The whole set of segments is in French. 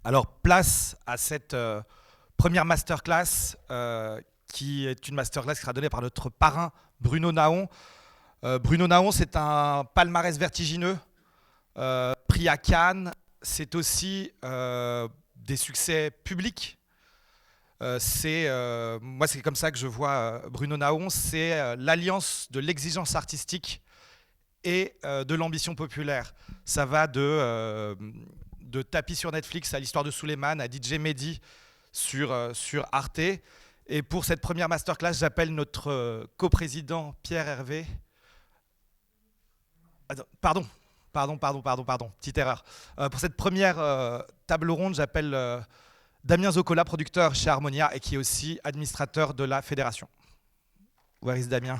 Alors, place à cette première masterclass, qui est une masterclass qui sera donnée par notre parrain Bruno Naon. Bruno Naon, c'est un palmarès vertigineux, prix à Cannes. C'est aussi des succès publics. Moi, c'est comme ça que je vois Bruno Naon. C'est l'alliance de l'exigence artistique et de l'ambition populaire. Ça va de Tapis sur Netflix à l'histoire de Souleymane, à DJ Mehdi sur Arte. Et pour cette première masterclass, j'appelle notre coprésident Pierre Hervé. Pardon, petite erreur. Pour cette première table ronde, j'appelle Damien Zocola, producteur chez Harmonia et qui est aussi administrateur de la fédération. Where is Damien?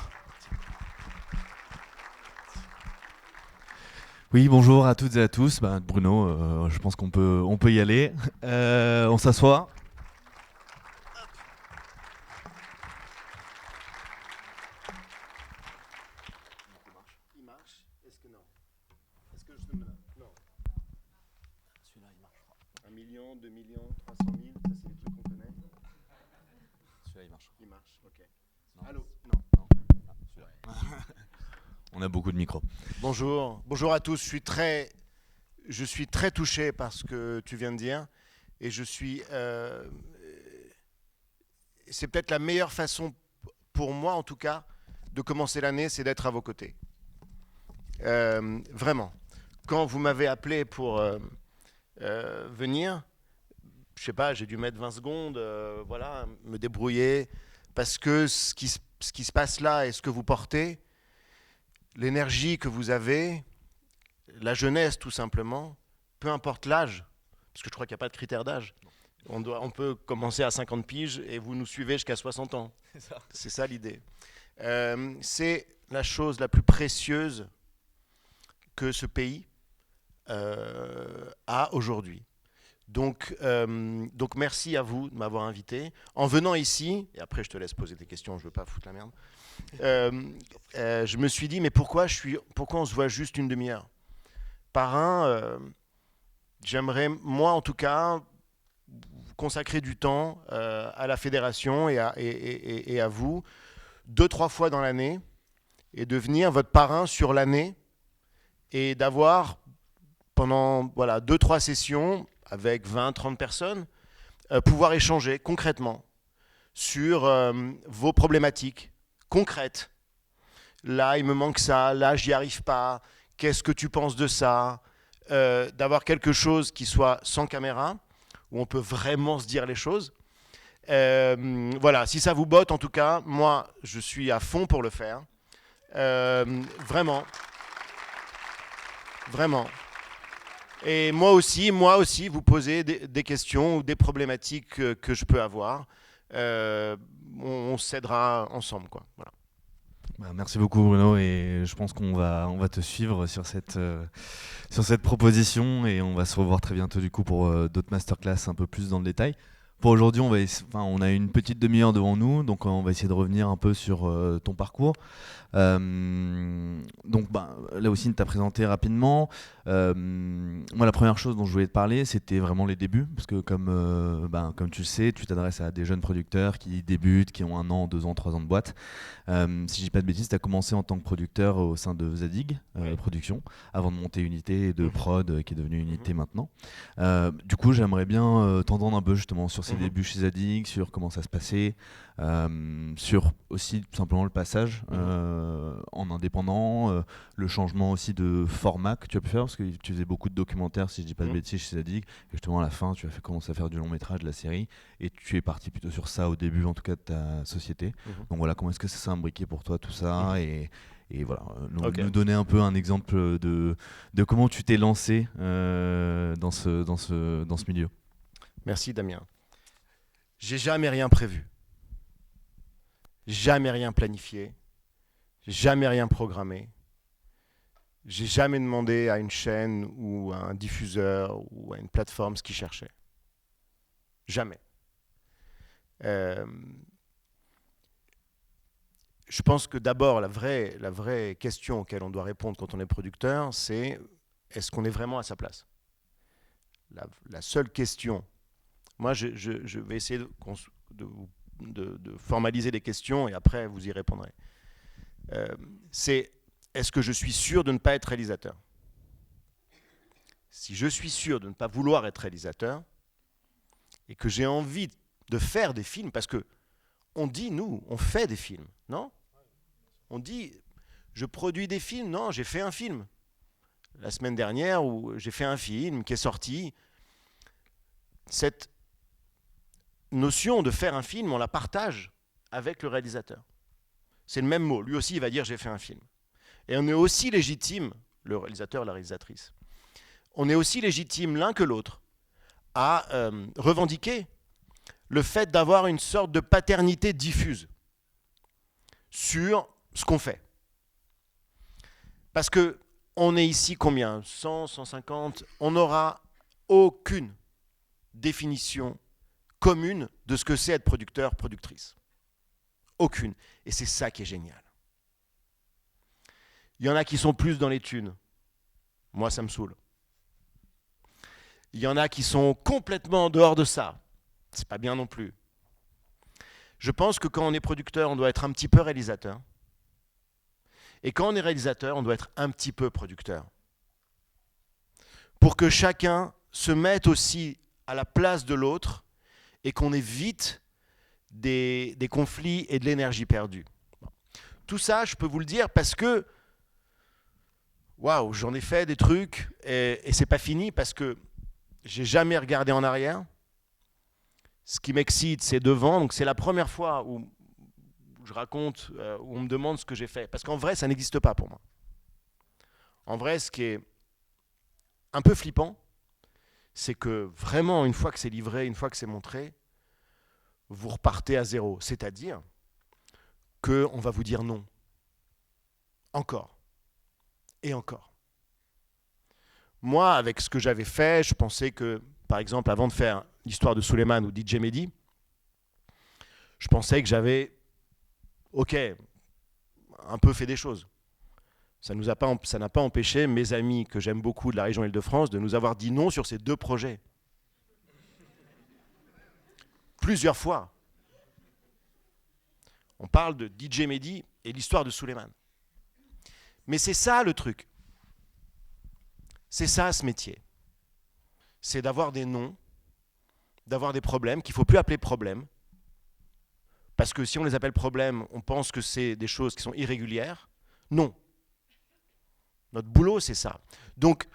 Oui, bonjour à toutes et à tous. Bruno, je pense qu'on peut y aller. On s'assoit. Il marche. Est-ce que non? Est-ce que je non? Celui-là, il marche. 1 million, 2 millions, 300 000, ça c'est les trucs qu'on connaît. Celui-là, il marche. Il marche, ok. Non. Allô? Non. Ah, celui-là. On a beaucoup de micros. Bonjour à tous. Je suis très touché par ce que tu viens de dire et c'est peut-être la meilleure façon pour moi en tout cas de commencer l'année, c'est d'être à vos côtés. Vraiment. Quand vous m'avez appelé pour venir, je sais pas, j'ai dû mettre 20 secondes, voilà, me débrouiller parce que ce qui se passe là et ce que vous portez, l'énergie que vous avez, la jeunesse tout simplement, peu importe l'âge, parce que je crois qu'il n'y a pas de critère d'âge. On peut commencer à 50 piges et vous nous suivez jusqu'à 60 ans. C'est ça l'idée. C'est la chose la plus précieuse que ce pays a aujourd'hui. Donc merci à vous de m'avoir invité. En venant ici, et après je te laisse poser tes questions, je ne veux pas foutre la merde, je me suis dit, mais pourquoi on se voit juste une demi-heure? J'aimerais, moi en tout cas, consacrer du temps à la fédération et à vous, 2-3 fois dans l'année, et devenir votre parrain sur l'année, et d'avoir pendant 2-3 sessions, avec 20-30 personnes, pouvoir échanger concrètement sur vos problématiques concrètes. Là, il me manque ça, là, j'y arrive pas, qu'est-ce que tu penses de ça? D'avoir quelque chose qui soit sans caméra, où on peut vraiment se dire les choses. Voilà, si ça vous botte, en tout cas, moi, je suis à fond pour le faire. Vraiment. Et moi aussi, vous posez des questions ou des problématiques que je peux avoir. On s'aidera ensemble, quoi. Voilà. Merci beaucoup Bruno, et je pense qu'on va te suivre sur cette proposition, et on va se revoir très bientôt du coup pour d'autres masterclass un peu plus dans le détail. Pour aujourd'hui, on a une petite demi-heure devant nous, donc on va essayer de revenir un peu sur ton parcours. Donc Laoussine t'a présenté rapidement. Moi, la première chose dont je voulais te parler, c'était vraiment les débuts, parce que comme tu le sais, tu t'adresses à des jeunes producteurs qui débutent, qui ont 1 an, 2 ans, 3 ans de boîte. Si je dis pas de bêtises, tu as commencé en tant que producteur au sein de Zadig Production, avant de monter Unité et de Prod, qui est devenue Unité maintenant. Du coup, j'aimerais bien t'entendre un peu justement sur ces débuts chez Zadig, sur comment ça se passait, sur aussi tout simplement le passage en indépendant, le changement aussi de format que tu as pu faire, parce que tu faisais beaucoup de documentaires, si je dis pas de bêtises, chez Zadig, et justement à la fin tu as commencé à faire du long métrage, de la série, et tu es parti plutôt sur ça au début en tout cas de ta société. Donc voilà, comment est-ce que ça s'est imbriqué pour toi tout ça, et voilà, nous donner un peu un exemple de comment tu t'es lancé dans ce milieu. Merci Damien. J'ai jamais rien prévu. Jamais rien planifié. Jamais rien programmé. J'ai jamais demandé à une chaîne ou à un diffuseur ou à une plateforme ce qu'ils cherchaient. Jamais. Je pense que d'abord, la vraie question auquel on doit répondre quand on est producteur, c'est est-ce qu'on est vraiment à sa place? la seule question, moi je vais essayer de formaliser des questions et après vous y répondrez. C'est est-ce que je suis sûr de ne pas être réalisateur? Si je suis sûr de ne pas vouloir être réalisateur et que j'ai envie de faire des films, parce que on dit, nous, on fait des films, non? On dit, je produis des films, non, j'ai fait un film. La semaine dernière, où j'ai fait un film qui est sorti. Cette notion de faire un film, on la partage avec le réalisateur. C'est le même mot. Lui aussi, il va dire j'ai fait un film. Et on est aussi légitime, le réalisateur et la réalisatrice, on est aussi légitime l'un que l'autre à revendiquer le fait d'avoir une sorte de paternité diffuse sur ce qu'on fait. Parce que on est ici combien? 100, 150? On n'aura aucune définition commune de ce que c'est être producteur, productrice. Aucune. Et c'est ça qui est génial. Il y en a qui sont plus dans les thunes. Moi, ça me saoule. Il y en a qui sont complètement en dehors de ça. C'est pas bien non plus. Je pense que quand on est producteur, on doit être un petit peu réalisateur. Et quand on est réalisateur, on doit être un petit peu producteur. Pour que chacun se mette aussi à la place de l'autre et qu'on évite des conflits et de l'énergie perdue. Tout ça, je peux vous le dire parce que waouh, j'en ai fait des trucs et c'est pas fini parce que j'ai jamais regardé en arrière. Ce qui m'excite, c'est devant. Donc c'est la première fois où je raconte, où on me demande ce que j'ai fait. Parce qu'en vrai, ça n'existe pas pour moi. En vrai, ce qui est un peu flippant, c'est que vraiment, une fois que c'est livré, une fois que c'est montré, vous repartez à zéro. C'est-à-dire qu'on va vous dire non. Encore. Et encore. Moi, avec ce que j'avais fait, je pensais que, par exemple, avant de faire l'histoire de Suleiman ou DJ Mehdi, je pensais que j'avais, ok, un peu fait des choses. Ça n'a pas empêché mes amis que j'aime beaucoup de la région Île-de-France de nous avoir dit non sur ces 2 projets. Plusieurs fois. On parle de DJ Mehdi et l'histoire de Suleiman. Mais c'est ça le truc. C'est ça ce métier. C'est d'avoir des noms, d'avoir des problèmes qu'il ne faut plus appeler problèmes. Parce que si on les appelle problèmes, on pense que c'est des choses qui sont irrégulières. Non. Notre boulot, c'est ça. Donc,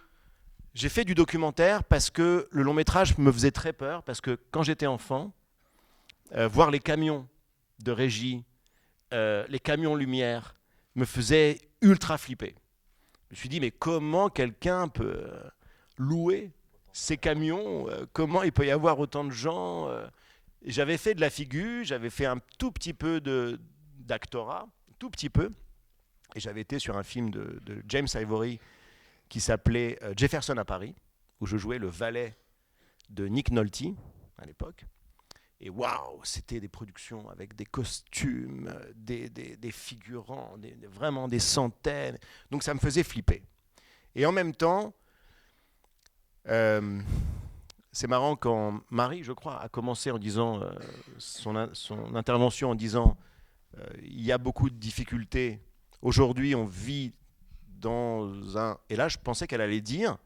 j'ai fait du documentaire parce que le long métrage me faisait très peur, parce que quand j'étais enfant, voir les camions de régie, les camions lumière, me faisait ultra flipper. Je me suis dit, mais comment quelqu'un peut louer ces camions? Comment il peut y avoir autant de gens? J'avais fait de la figure, j'avais fait un tout petit peu d'actorat, tout petit peu. Et j'avais été sur un film de James Ivory qui s'appelait Jefferson à Paris, où je jouais le valet de Nick Nolte à l'époque. Et waouh, c'était des productions avec des costumes, des figurants, vraiment des centaines. Donc ça me faisait flipper. Et en même temps, c'est marrant quand Marie, je crois, a commencé en disant son intervention en disant il y a beaucoup de difficultés. Aujourd'hui, on vit dans un... Et là, je pensais qu'elle allait dire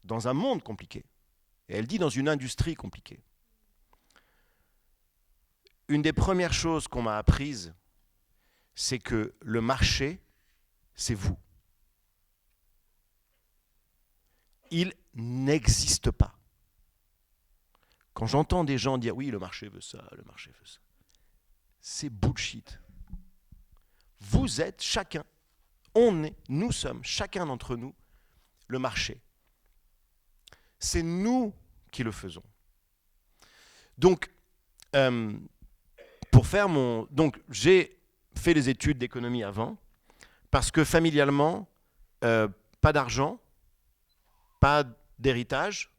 dans un monde compliqué. Et elle dit dans une industrie compliquée. Une des premières choses qu'on m'a apprises, c'est que le marché, c'est vous. Il n'existe pas. Quand j'entends des gens dire « oui, le marché veut ça, le marché veut ça », c'est bullshit. Vous êtes chacun, nous sommes, chacun d'entre nous, le marché. C'est nous qui le faisons. Donc, j'ai fait les études d'économie avant, parce que familialement, pas d'argent, pas d'héritage,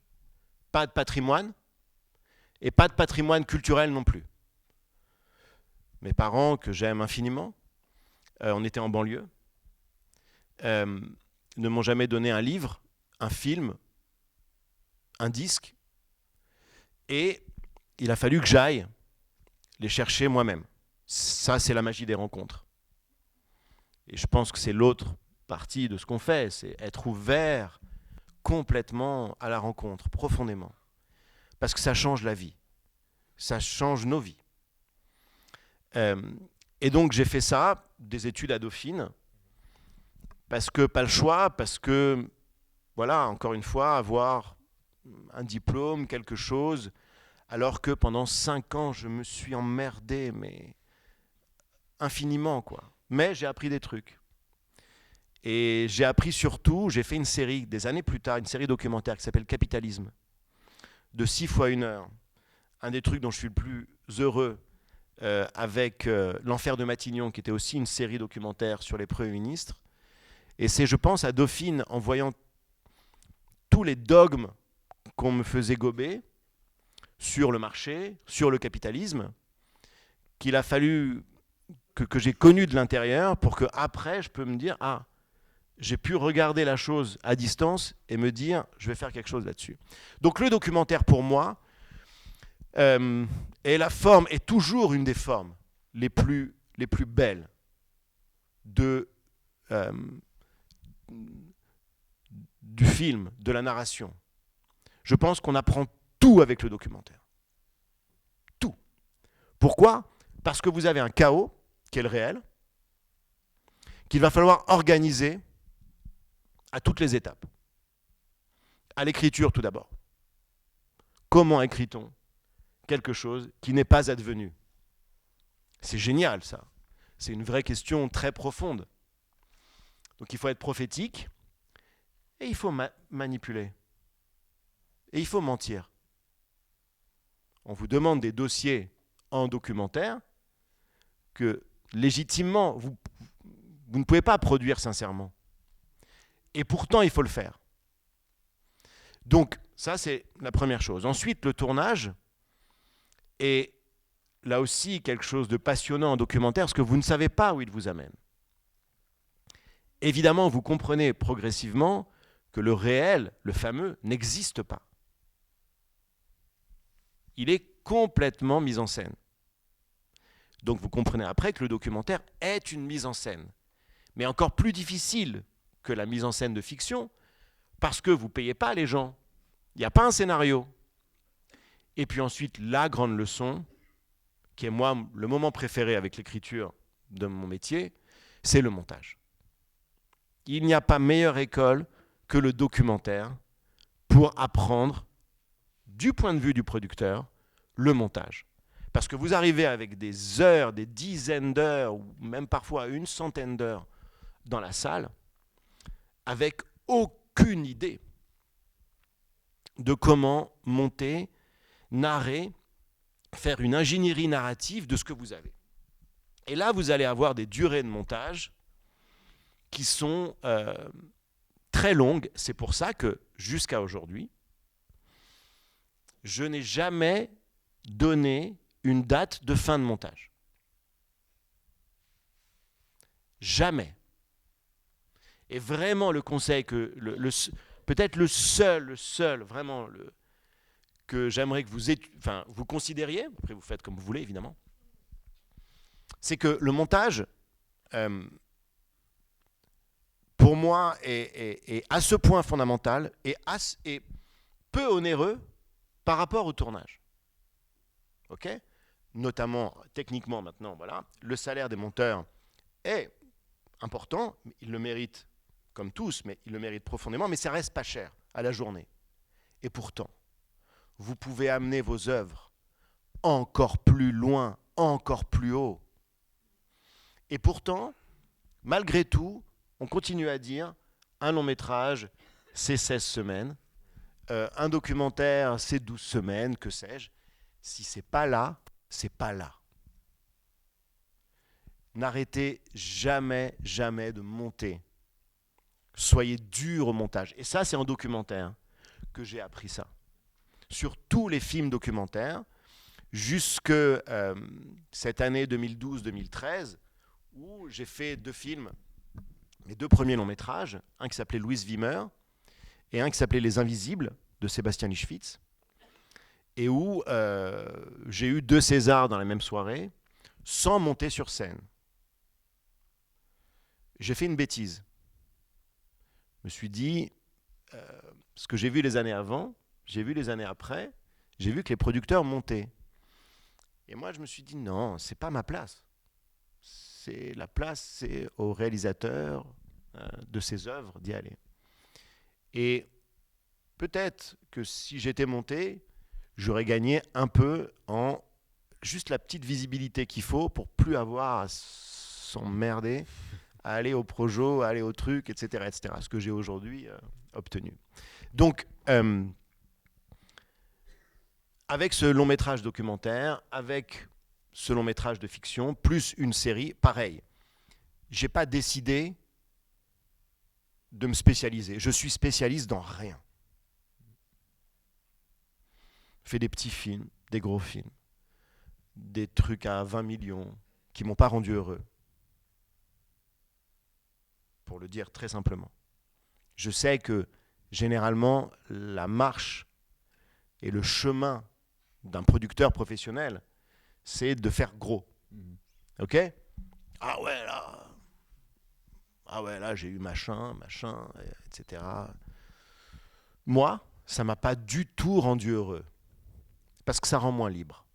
pas de patrimoine, et pas de patrimoine culturel non plus. Mes parents, que j'aime infiniment, on était en banlieue, ne m'ont jamais donné un livre, un film, un disque Et il a fallu que j'aille les chercher moi-même. Ça, c'est la magie des rencontres. Et je pense que c'est l'autre partie de ce qu'on fait, c'est être ouvert complètement à la rencontre, profondément. Parce que ça change la vie. Ça change nos vies. Et donc j'ai fait ça, des études à Dauphine, parce que pas le choix, parce que, voilà, encore une fois, avoir un diplôme, quelque chose, alors que pendant 5 ans, je me suis emmerdé, mais infiniment, quoi. Mais j'ai appris des trucs. Et j'ai appris surtout, j'ai fait une série, des années plus tard, une série documentaire qui s'appelle Capitalisme, de 6 fois 1 heure. Un des trucs dont je suis le plus heureux, avec L'Enfer de Matignon, qui était aussi une série documentaire sur les premiers ministres. Et c'est, je pense, à Dauphine, en voyant tous les dogmes qu'on me faisait gober sur le marché, sur le capitalisme, qu'il a fallu que j'ai connu de l'intérieur pour qu'après, je peux me dire, ah, j'ai pu regarder la chose à distance et me dire, je vais faire quelque chose là-dessus. Donc le documentaire, pour moi, est la forme, est toujours une des formes les plus belles du film, de la narration. Je pense qu'on apprend tout avec le documentaire. Tout. Pourquoi ? Parce que vous avez un chaos, qui est le réel, qu'il va falloir organiser à toutes les étapes. À l'écriture, tout d'abord. Comment écrit-on quelque chose qui n'est pas advenu ? C'est génial, ça. C'est une vraie question très profonde. Donc il faut être prophétique et il faut manipuler. Et il faut mentir. On vous demande des dossiers en documentaire que légitimement, vous ne pouvez pas produire sincèrement. Et pourtant, il faut le faire. Donc, ça, c'est la première chose. Ensuite, le tournage est là aussi quelque chose de passionnant en documentaire, parce que vous ne savez pas où il vous amène. Évidemment, vous comprenez progressivement que le réel, le fameux, n'existe pas. Il est complètement mis en scène. Donc vous comprenez après que le documentaire est une mise en scène, mais encore plus difficile que la mise en scène de fiction, parce que vous ne payez pas les gens. Il n'y a pas un scénario. Et puis ensuite, la grande leçon, qui est moi le moment préféré avec l'écriture de mon métier, c'est le montage. Il n'y a pas meilleure école que le documentaire pour apprendre, du point de vue du producteur, le montage. Parce que vous arrivez avec des heures, des dizaines d'heures, ou même parfois une centaine d'heures dans la salle, avec aucune idée de comment monter, narrer, faire une ingénierie narrative de ce que vous avez. Et là, vous allez avoir des durées de montage qui sont très longues. C'est pour ça que, jusqu'à aujourd'hui, je n'ai jamais donné une date de fin de montage. Jamais. Et vraiment, le conseil que, peut-être le seul, vraiment, que j'aimerais que vous considériez, après vous faites comme vous voulez, évidemment, c'est que le montage, pour moi, est à ce point fondamental et peu onéreux par rapport au tournage. Ok ? Notamment, techniquement maintenant, voilà, le salaire des monteurs est important, ils le méritent comme tous, mais ils le méritent profondément, mais ça reste pas cher à la journée. Et pourtant, vous pouvez amener vos œuvres encore plus loin, encore plus haut. Et pourtant, malgré tout, on continue à dire un long métrage, c'est 16 semaines, un documentaire, c'est 12 semaines, que sais-je. Si c'est pas là, c'est pas là. N'arrêtez jamais, jamais de monter. Soyez dur au montage. Et ça, c'est en documentaire que j'ai appris ça. Sur tous les films documentaires, jusque cette année 2012-2013, où j'ai fait 2 films, mes 2 premiers longs métrages, un qui s'appelait Louise Wimmer et un qui s'appelait Les Invisibles, de Sébastien Lischwitz. et où j'ai eu 2 Césars dans la même soirée, sans monter sur scène. J'ai fait une bêtise. Je me suis dit, ce que j'ai vu les années avant, j'ai vu les années après, j'ai vu que les producteurs montaient. Et moi, je me suis dit, non, c'est pas ma place. La place, c'est au réalisateur de ses œuvres d'y aller. Et peut-être que si j'étais monté, j'aurais gagné un peu en juste la petite visibilité qu'il faut pour plus avoir à s'emmerder, à aller au projo, à aller au truc, etc., etc. Ce que j'ai aujourd'hui obtenu. Donc, avec ce long métrage documentaire, avec ce long métrage de fiction, plus une série, pareil. J'ai pas décidé de me spécialiser. Je suis spécialiste dans rien. Je fais des petits films, des gros films, des trucs à 20 millions qui m'ont pas rendu heureux. Pour le dire très simplement. Je sais que généralement, la marche et le chemin d'un producteur professionnel, c'est de faire gros. Ok ? Ah ouais, là, j'ai eu machin, etc. Moi, ça m'a pas du tout rendu heureux. Parce que ça rend moins libre.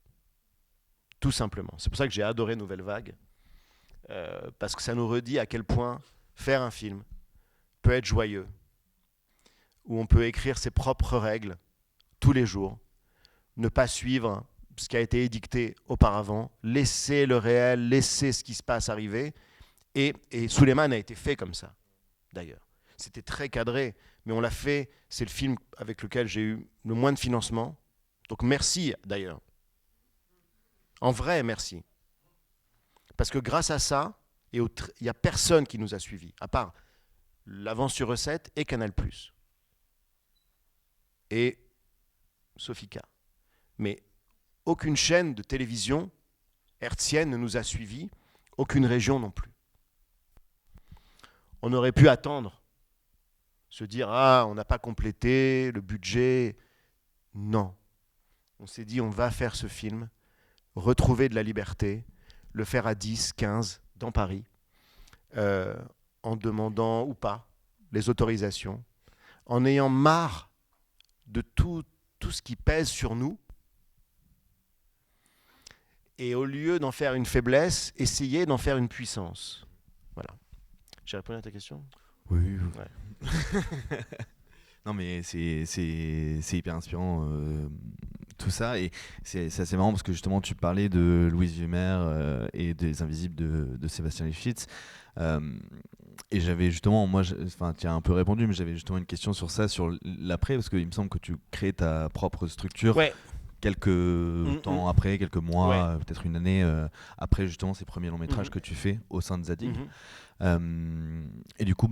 Tout simplement. C'est pour ça que j'ai adoré Nouvelle Vague. Parce que ça nous redit à quel point faire un film peut être joyeux. Où on peut écrire ses propres règles tous les jours. Ne pas suivre ce qui a été édicté auparavant, laisser le réel, laisser ce qui se passe arriver. Et Suleiman a été fait comme ça, d'ailleurs. C'était très cadré, mais on l'a fait. C'est le film avec lequel j'ai eu le moins de financement. Donc merci, d'ailleurs. En vrai, merci. Parce que grâce à ça, il n'y a personne qui nous a suivis, à part l'Avance sur Recette et Canal+. Et Sofica. Mais aucune chaîne de télévision hertzienne ne nous a suivis, aucune région non plus. On aurait pu attendre, se dire « Ah, on n'a pas complété le budget ». Non. On s'est dit « On va faire ce film, retrouver de la liberté, le faire à 10, 15, dans Paris, en demandant ou pas les autorisations, en ayant marre de tout ce qui pèse sur nous. Et au lieu d'en faire une faiblesse, essayer d'en faire une puissance. » Voilà. J'ai répondu à ta question ? Oui. Ouais. Non, mais c'est hyper inspirant tout ça. Et c'est assez marrant parce que justement, tu parlais de Louise Wimmer et des Invisibles de Sébastien Lifshitz. Et j'avais justement, tu as un peu répondu, mais j'avais justement une question sur ça, sur l'après, parce qu'il me semble que tu crées ta propre structure. Ouais. Quelques temps après, quelques mois, Ouais. peut-être une année après justement ces premiers longs métrages que tu fais au sein de Zadig. Et du coup,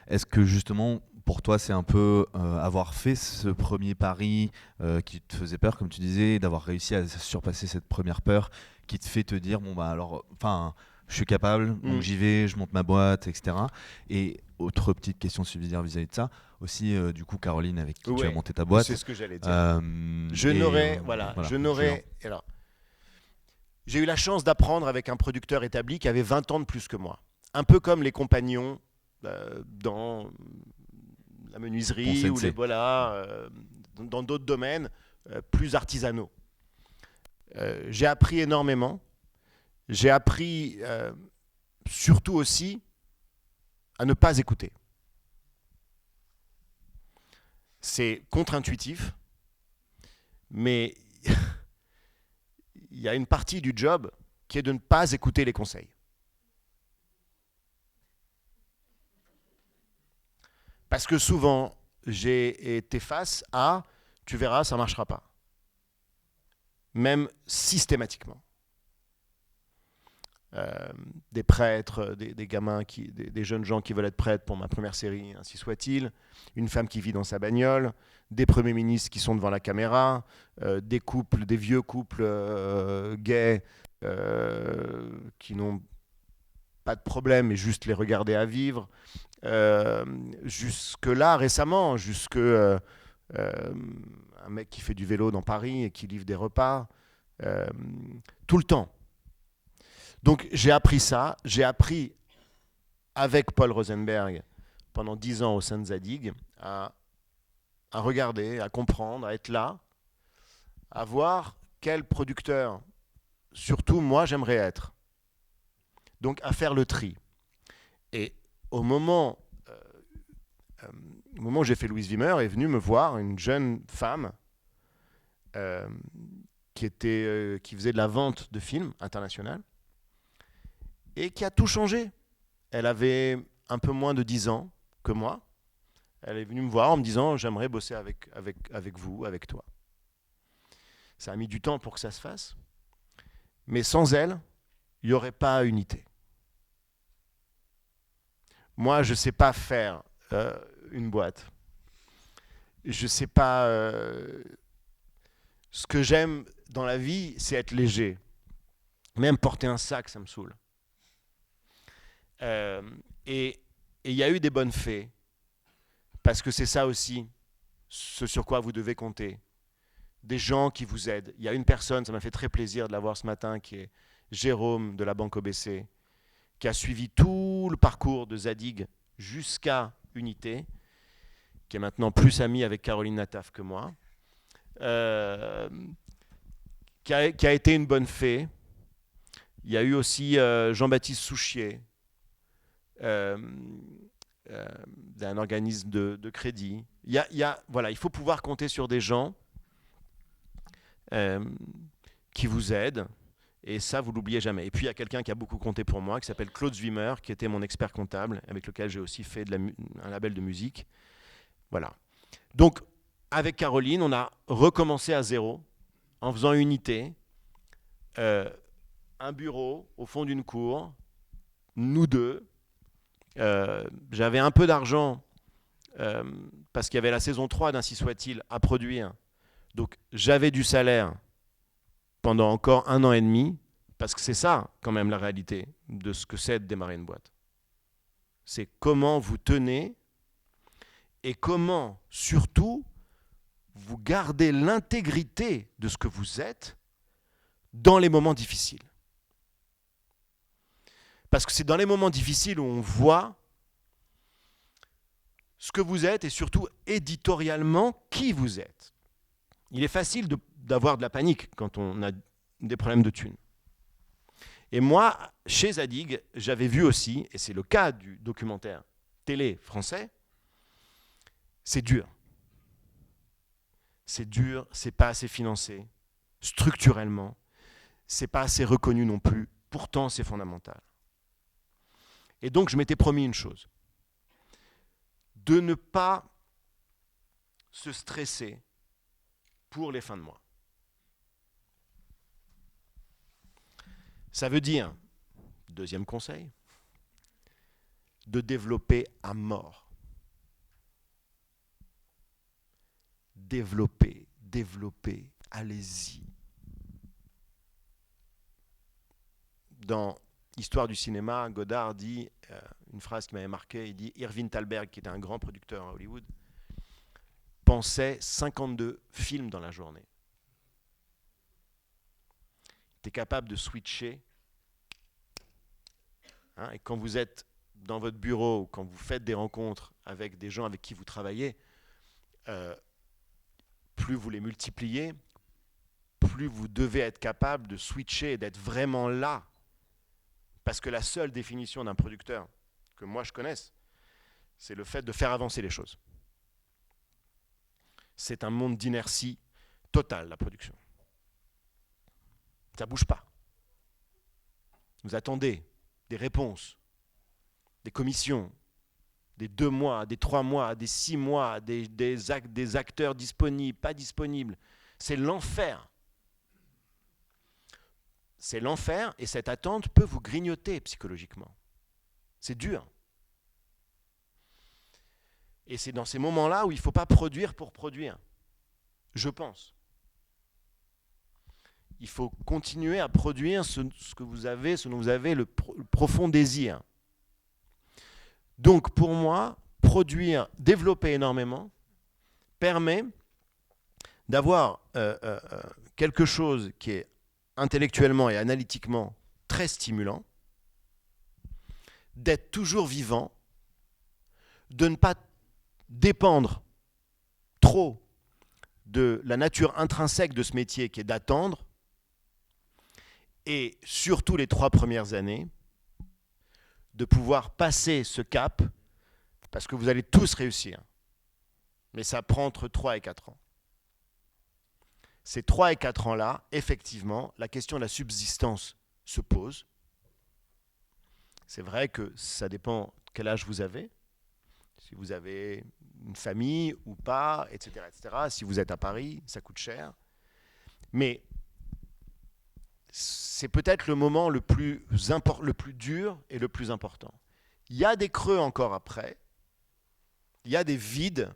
est-ce que justement pour toi c'est un peu avoir fait ce premier pari qui te faisait peur, comme tu disais, d'avoir réussi à surpasser cette première peur qui te fait te dire je suis capable, donc j'y vais, je monte ma boîte, etc. Et autre petite question subsidiaire vis-à-vis de ça, aussi du coup Caroline avec qui tu as monté ta boîte. C'est ce que j'allais dire. Je n'aurais. Alors, j'ai eu la chance d'apprendre avec un producteur établi qui avait 20 ans de plus que moi. Un peu comme les compagnons dans la menuiserie ou dans d'autres domaines plus artisanaux. J'ai appris énormément. J'ai appris surtout aussi à ne pas écouter. C'est contre-intuitif, mais il y a une partie du job qui est de ne pas écouter les conseils. Parce que souvent, j'ai été face à « tu verras, ça ne marchera pas ». Même systématiquement. Des prêtres, des gamins, des jeunes gens qui veulent être prêtres pour ma première série, ainsi soit-il, une femme qui vit dans sa bagnole, des premiers ministres qui sont devant la caméra, des vieux couples gays qui n'ont pas de problème, mais juste les regarder à vivre. Jusque-là, récemment, un mec qui fait du vélo dans Paris et qui livre des repas, tout le temps. Donc j'ai appris ça, j'ai appris avec Paul Rosenberg pendant 10 ans au sein de Zadig à regarder, à comprendre, à être là, à voir quel producteur, surtout moi, j'aimerais être. Donc à faire le tri. Et au moment où j'ai fait Louise Wimmer, est venue me voir une jeune femme qui faisait de la vente de films internationale et qui a tout changé. Elle avait un peu moins de 10 ans que moi. Elle est venue me voir en me disant « J'aimerais bosser avec vous, avec toi ». Ça a mis du temps pour que ça se fasse. Mais sans elle, il n'y aurait pas unité. Moi, je ne sais pas faire une boîte. Je ne sais pas... ce que j'aime dans la vie, c'est être léger. Même porter un sac, ça me saoule. Et il y a eu des bonnes fées, parce que c'est ça aussi, ce sur quoi vous devez compter. Des gens qui vous aident. Il y a une personne, ça m'a fait très plaisir de la voir ce matin, qui est Jérôme de la Banque OBC, qui a suivi tout le parcours de Zadig jusqu'à Unité, qui est maintenant plus ami avec Caroline Nataf que moi, qui a été une bonne fée. Il y a eu aussi Jean-Baptiste Souchier, d'un organisme de crédit. Voilà, il faut pouvoir compter sur des gens qui vous aident, et ça, vous ne l'oubliez jamais. Et puis, il y a quelqu'un qui a beaucoup compté pour moi, qui s'appelle Claude Zwimmer, qui était mon expert comptable, avec lequel j'ai aussi fait un label de musique. Voilà. Donc, avec Caroline, on a recommencé à zéro, en faisant Unité, un bureau au fond d'une cour, nous deux. J'avais un peu d'argent parce qu'il y avait la saison 3 d'Ainsi soit-il à produire. Donc j'avais du salaire pendant encore 1 an et demi, parce que c'est ça quand même la réalité de ce que c'est de démarrer une boîte. C'est comment vous tenez et comment surtout vous gardez l'intégrité de ce que vous êtes dans les moments difficiles. Parce que c'est dans les moments difficiles où on voit ce que vous êtes et surtout éditorialement qui vous êtes. Il est facile d'avoir de la panique quand on a des problèmes de thunes. Et moi, chez Zadig, j'avais vu aussi, et c'est le cas du documentaire télé français, c'est dur. C'est dur, c'est pas assez financé, structurellement, c'est pas assez reconnu non plus, pourtant c'est fondamental. Et donc je m'étais promis une chose, de ne pas se stresser pour les fins de mois. Ça veut dire, deuxième conseil, de développer à mort. Développer, allez-y. Dans Histoire du cinéma, Godard dit une phrase qui m'avait marqué, il dit Irving Thalberg, qui était un grand producteur à Hollywood, pensait 52 films dans la journée. Il était capable de switcher. Et quand vous êtes dans votre bureau, ou quand vous faites des rencontres avec des gens avec qui vous travaillez, plus vous les multipliez, plus vous devez être capable de switcher et d'être vraiment là. Parce que la seule définition d'un producteur que moi je connaisse, c'est le fait de faire avancer les choses. C'est un monde d'inertie totale, la production. Ça ne bouge pas. Vous attendez des réponses, des commissions, des 2 mois, des 3 mois, des 6 mois, des acteurs disponibles, pas disponibles. C'est l'enfer. C'est l'enfer, et cette attente peut vous grignoter psychologiquement. C'est dur. Et c'est dans ces moments-là où il ne faut pas produire pour produire, je pense. Il faut continuer à produire ce que vous avez, ce dont vous avez le profond désir. Donc pour moi, produire, développer énormément, permet d'avoir quelque chose qui est intellectuellement et analytiquement très stimulant, d'être toujours vivant, de ne pas dépendre trop de la nature intrinsèque de ce métier qui est d'attendre, et surtout les 3 premières années, de pouvoir passer ce cap, parce que vous allez tous réussir, mais ça prend entre 3 et 4 ans. Ces 3 et 4 ans-là, effectivement, la question de la subsistance se pose. C'est vrai que ça dépend quel âge vous avez, si vous avez une famille ou pas, etc., etc. Si vous êtes à Paris, ça coûte cher. Mais c'est peut-être le moment le plus dur et le plus important. Il y a des creux encore après, il y a des vides,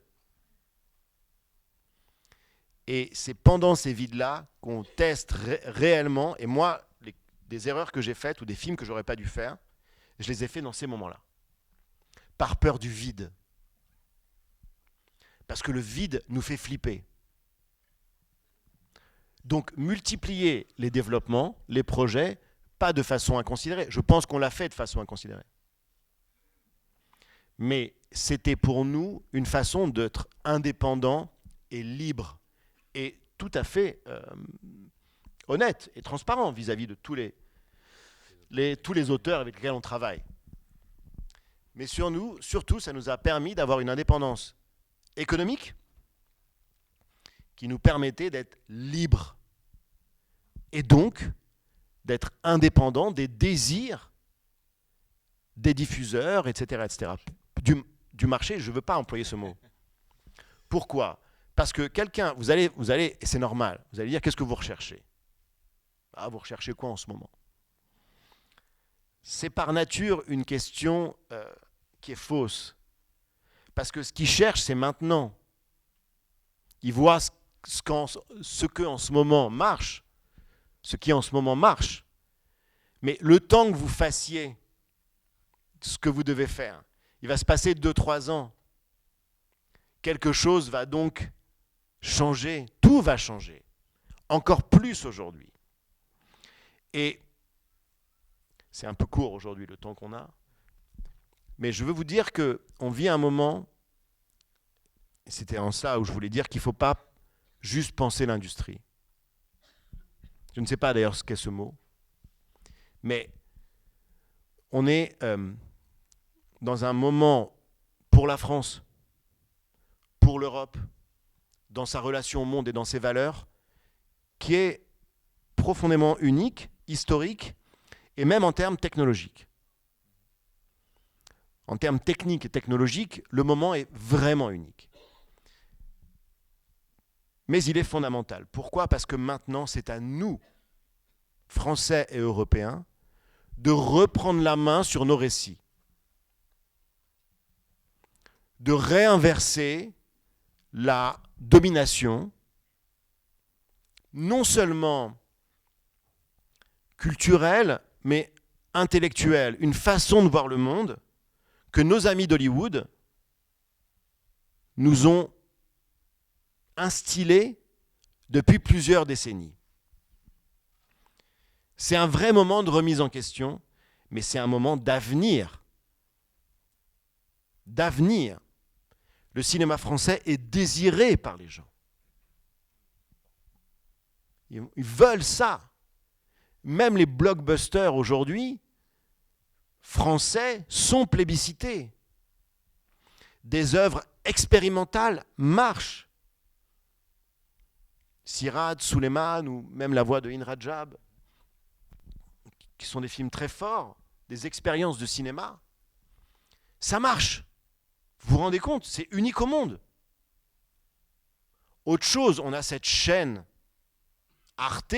et c'est pendant ces vides-là qu'on teste réellement. Et moi, des erreurs que j'ai faites ou des films que j'aurais pas dû faire, je les ai faits dans ces moments-là, par peur du vide. Parce que le vide nous fait flipper. Donc, multiplier les développements, les projets, pas de façon inconsidérée. Je pense qu'on l'a fait de façon inconsidérée. Mais c'était pour nous une façon d'être indépendant et libre et tout à fait honnête et transparent vis-à-vis de tous les auteurs avec lesquels on travaille. Mais surtout, ça nous a permis d'avoir une indépendance économique qui nous permettait d'être libres et donc d'être indépendants des désirs des diffuseurs, etc., etc. Du marché, je ne veux pas employer ce mot. Pourquoi ? Parce que quelqu'un, vous allez, et c'est normal, vous allez dire qu'est-ce que vous recherchez ? Ah, vous recherchez quoi en ce moment ? C'est par nature une question qui est fausse. Parce que ce qu'ils cherchent, c'est maintenant. Ils voient ce qui en ce moment marche, mais le temps que vous fassiez ce que vous devez faire, il va se passer 2-3 ans. Quelque chose va donc changer, tout va changer, encore plus aujourd'hui. Et c'est un peu court aujourd'hui le temps qu'on a, mais je veux vous dire qu'on vit un moment, et c'était en ça où je voulais dire qu'il ne faut pas juste penser l'industrie. Je ne sais pas d'ailleurs ce qu'est ce mot, mais on est dans un moment pour la France, pour l'Europe, dans sa relation au monde et dans ses valeurs, qui est profondément unique, historique, et même en termes technologiques. En termes techniques et technologiques, le moment est vraiment unique. Mais il est fondamental. Pourquoi ? Parce que maintenant, c'est à nous, Français et Européens, de reprendre la main sur nos récits. De réinverser la domination, non seulement culturelle, mais intellectuelle, une façon de voir le monde que nos amis d'Hollywood nous ont instillée depuis plusieurs décennies. C'est un vrai moment de remise en question, mais c'est un moment d'avenir. D'avenir. Le cinéma français est désiré par les gens. Ils veulent ça. Même les blockbusters aujourd'hui, français, sont plébiscités. Des œuvres expérimentales marchent. Sirad, Suleiman ou même La Voix de Hin Rajab, qui sont des films très forts, des expériences de cinéma, ça marche. Vous vous rendez compte ? C'est unique au monde. Autre chose, on a cette chaîne Arte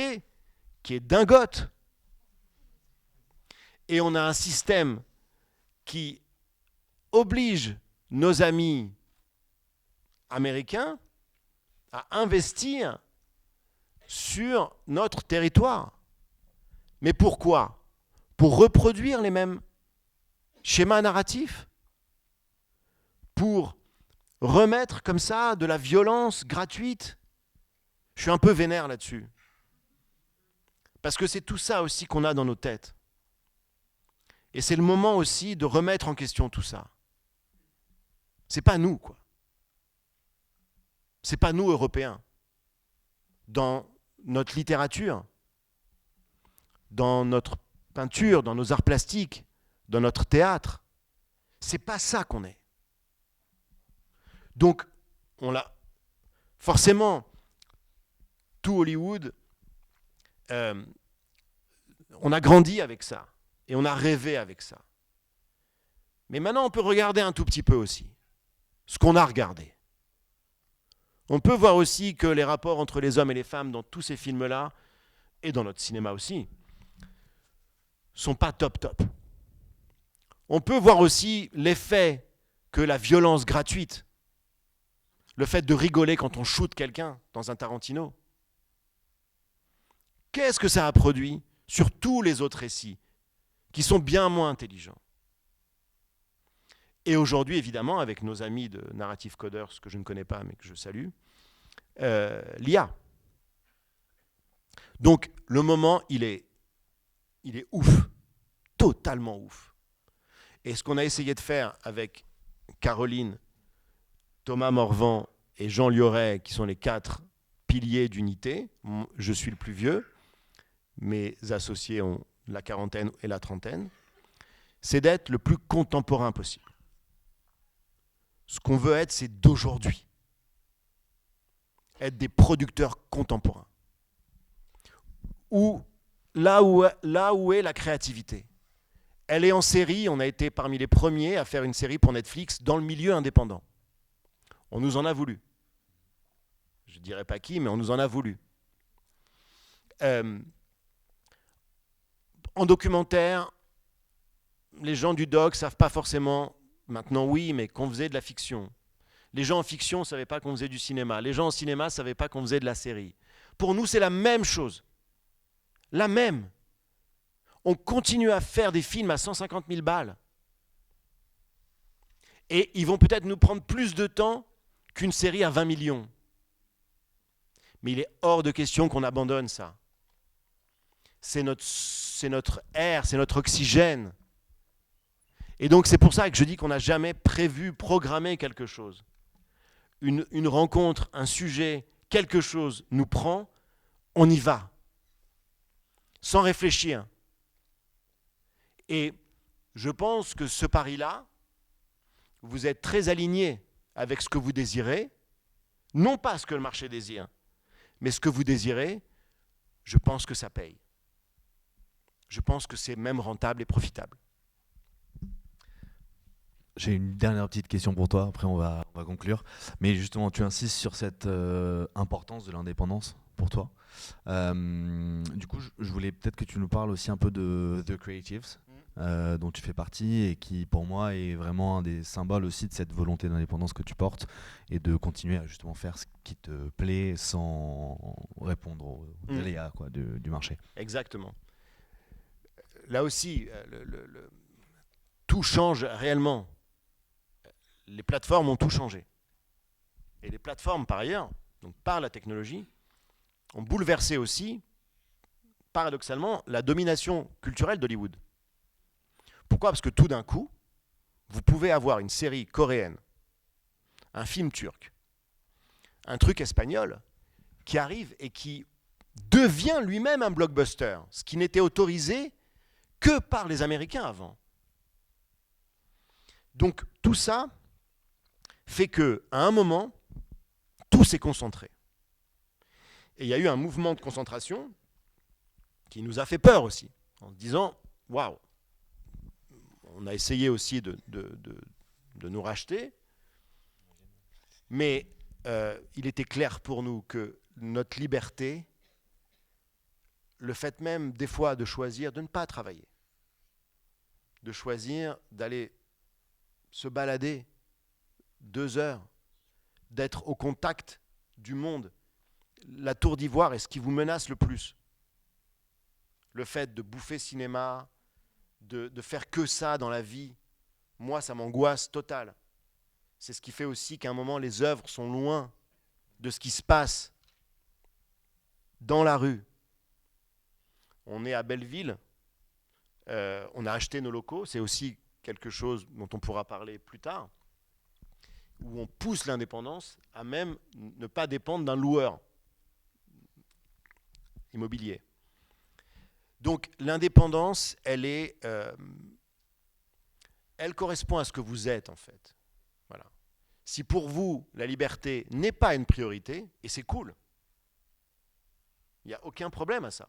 qui est dingote. Et on a un système qui oblige nos amis américains à investir sur notre territoire. Mais pourquoi ? Pour reproduire les mêmes schémas narratifs ? Pour remettre comme ça de la violence gratuite Je suis un peu vénère là-dessus. Parce que c'est tout ça aussi qu'on a dans nos têtes. Et c'est le moment aussi de remettre en question tout ça. C'est pas nous, quoi. C'est pas nous, Européens. Dans notre littérature, dans notre peinture, dans nos arts plastiques, dans notre théâtre, c'est pas ça qu'on est. Donc, forcément, tout Hollywood, on a grandi avec ça et on a rêvé avec ça. Mais maintenant, on peut regarder un tout petit peu aussi ce qu'on a regardé. On peut voir aussi que les rapports entre les hommes et les femmes dans tous ces films-là, et dans notre cinéma aussi, sont pas top. On peut voir aussi l'effet que la violence gratuite, le fait de rigoler quand on shoot quelqu'un dans un Tarantino, qu'est-ce que ça a produit sur tous les autres récits qui sont bien moins intelligents. Et aujourd'hui, évidemment, avec nos amis de Narrative Coders, que je ne connais pas mais que je salue, l'IA. Donc le moment, il est ouf, totalement ouf. Et ce qu'on a essayé de faire avec Caroline, Thomas Morvan et Jean Liorey, qui sont les 4 piliers d'unité, je suis le plus vieux, mes associés ont la quarantaine et la trentaine, c'est d'être le plus contemporain possible. Ce qu'on veut être, c'est d'aujourd'hui. Être des producteurs contemporains. Là où est la créativité. Elle est en série, on a été parmi les premiers à faire une série pour Netflix dans le milieu indépendant. On nous en a voulu. Je ne dirais pas qui, mais on nous en a voulu. En documentaire, les gens du doc ne savent pas forcément, maintenant oui, mais qu'on faisait de la fiction. Les gens en fiction ne savaient pas qu'on faisait du cinéma. Les gens en cinéma ne savaient pas qu'on faisait de la série. Pour nous, c'est la même chose. La même. On continue à faire des films à 150 000 balles. Et ils vont peut-être nous prendre plus de temps qu'une série à 20 millions. Mais il est hors de question qu'on abandonne ça. C'est notre air, c'est notre oxygène. Et donc c'est pour ça que je dis qu'on n'a jamais prévu, programmé quelque chose. Une rencontre, un sujet, quelque chose nous prend, on y va. Sans réfléchir. Et je pense que ce pari-là, vous êtes très aligné avec ce que vous désirez, non pas ce que le marché désire, mais ce que vous désirez, je pense que ça paye. Je pense que c'est même rentable et profitable. J'ai une dernière petite question pour toi, après on va conclure. Mais justement, tu insistes sur cette importance de l'indépendance pour toi. Du coup, je voulais peut-être que tu nous parles aussi un peu de The Creatives, dont tu fais partie et qui, pour moi, est vraiment un des symboles aussi de cette volonté d'indépendance que tu portes et de continuer à justement faire ce qui te plaît sans répondre aux aléas du marché. Exactement. Là aussi, tout change réellement. Les plateformes ont tout changé. Et les plateformes, par ailleurs, donc par la technologie, ont bouleversé aussi, paradoxalement, la domination culturelle d'Hollywood. Pourquoi ? Parce que tout d'un coup, vous pouvez avoir une série coréenne, un film turc, un truc espagnol, qui arrive et qui devient lui-même un blockbuster, ce qui n'était autorisé que par les Américains avant. Donc tout ça fait qu'à un moment, tout s'est concentré. Et il y a eu un mouvement de concentration qui nous a fait peur aussi, en se disant « Waouh !» On a essayé aussi de nous racheter, mais il était clair pour nous que notre liberté, le fait même des fois de choisir de ne pas travailler, de choisir d'aller se balader 2 heures, d'être au contact du monde. La tour d'ivoire est ce qui vous menace le plus. Le fait de bouffer cinéma, de faire que ça dans la vie, moi ça m'angoisse totale. C'est ce qui fait aussi qu'à un moment les œuvres sont loin de ce qui se passe dans la rue. On est à Belleville, on a acheté nos locaux, c'est aussi quelque chose dont on pourra parler plus tard, où on pousse l'indépendance à même ne pas dépendre d'un loueur immobilier. Donc l'indépendance, elle correspond à ce que vous êtes en fait. Voilà. Si pour vous, la liberté n'est pas une priorité, et c'est cool, il n'y a aucun problème à ça,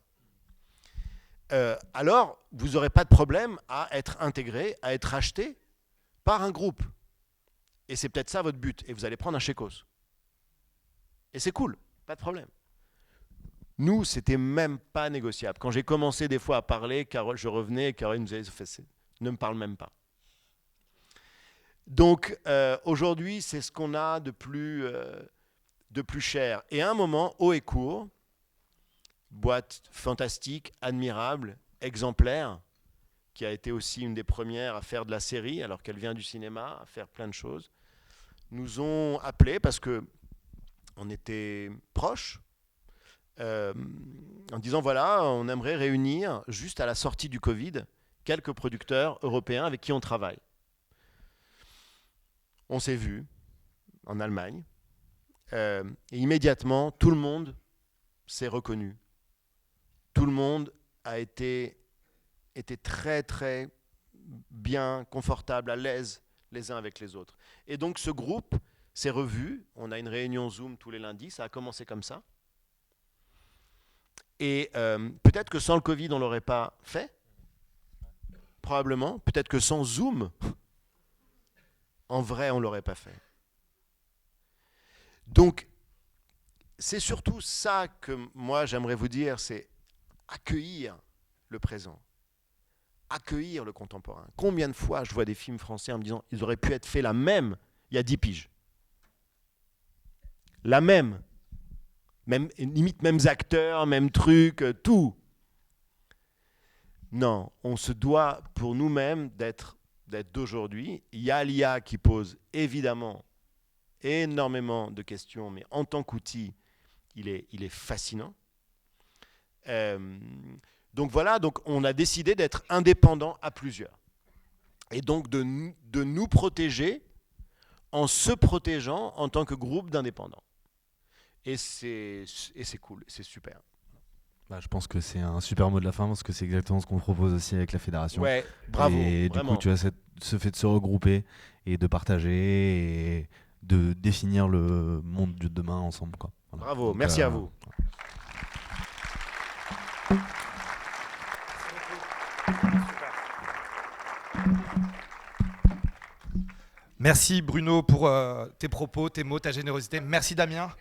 alors vous n'aurez pas de problème à être intégré, à être acheté par un groupe. Et c'est peut-être ça votre but, et vous allez prendre un chécos. Et c'est cool, pas de problème. Nous, c'était même pas négociable. Quand j'ai commencé des fois à parler, je revenais et Caroline nous disait « ne me parle même pas ». Donc aujourd'hui, c'est ce qu'on a de plus cher. Et à un moment, haut et court, boîte fantastique, admirable, exemplaire, qui a été aussi une des premières à faire de la série, alors qu'elle vient du cinéma, à faire plein de choses, nous ont appelés parce qu'on était proches, en disant voilà, on aimerait réunir, juste à la sortie du Covid, quelques producteurs européens avec qui on travaille. On s'est vus en Allemagne, et immédiatement, tout le monde s'est reconnu. Tout le monde a été très, très bien, confortable, à l'aise les uns avec les autres. Et donc, ce groupe s'est revu. On a une réunion Zoom tous les lundis. Ça a commencé comme ça. Et peut-être que sans le Covid, on ne l'aurait pas fait. Probablement. Peut-être que sans Zoom, en vrai, on ne l'aurait pas fait. Donc, c'est surtout ça que moi, j'aimerais vous dire, c'est accueillir le présent, accueillir le contemporain. Combien de fois je vois des films français en me disant ils auraient pu être faits la même il y a 10 piges. La même, limite mêmes acteurs, même truc, tout. Non, on se doit pour nous-mêmes d'être d'aujourd'hui. Il y a l'IA qui pose évidemment énormément de questions, mais en tant qu'outil, il est fascinant. Donc voilà, donc on a décidé d'être indépendant à plusieurs. Et donc de nous protéger en se protégeant en tant que groupe d'indépendants. Et c'est cool, c'est super. Bah, je pense que c'est un super mot de la fin parce que c'est exactement ce qu'on propose aussi avec la fédération. Ouais, bravo. Et vraiment. du coup, tu as ce fait de se regrouper et de partager et de définir le monde de demain ensemble, quoi. Voilà. Bravo, donc, merci à vous. Merci Bruno pour tes propos, tes mots, ta générosité. Merci Damien.